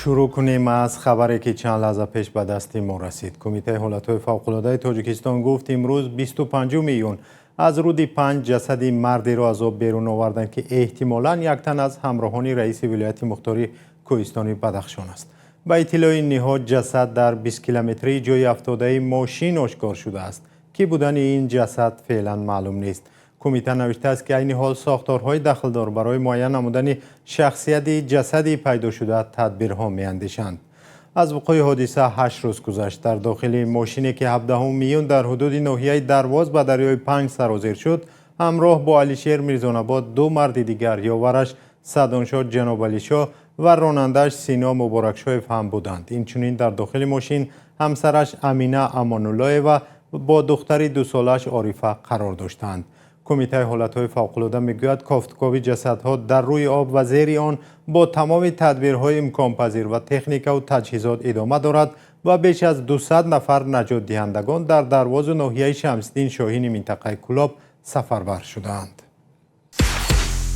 شروع کنیم از خبری که چند لحظه پیش به دست ما رسید. کمیته حالتهای فوق‌العاده تاجیکستان گفت امروز 25 میلیون از رود 5 جسد مردی را از آب بیرون آوردند که احتمالاً یک تن از همراهان رئیس ولایت مختاری کوهستانی بدخشان است. به اطلاع این نهاد جسد در 20 کیلومتری جای افتاده ماشین آشکار شده است که بودن این جسد فعلا معلوم نیست. کمیته نوشته است که این حال ساختارهای دخلدار برای معین نمودن شخصیت جسدی پیدا شده تدبیرها می‌اندیشند. از وقوع حادثه 8 روز گذشت. در داخل ماشینی که 17 میلیون در حدود ناحیه درواز به دریای 5 سرازیر شد، همراه با علیشیر میرزان‌آباد دو مرد دیگر یاورش سدانشاه جناب علیشاه و رانندش سینا مبارکشایف هم بودند. اینچنین در داخل ماشین همسرش امینه امان‌الله و با دختری 2 سالش عارفه قرار داشتند. کمیته حالتهای فوق‌العاده میگوید کافتکاوی جسدها در روی آب و زیر آن با تمام تدبیرهای امکان پذیر و تکنیک و تجهیزات ادامه دارد و بیش از 200 نفر نجات دهندگان در درواز و ناحیه شمس‌الدین شاهین منطقه کلاب سفربر شدند.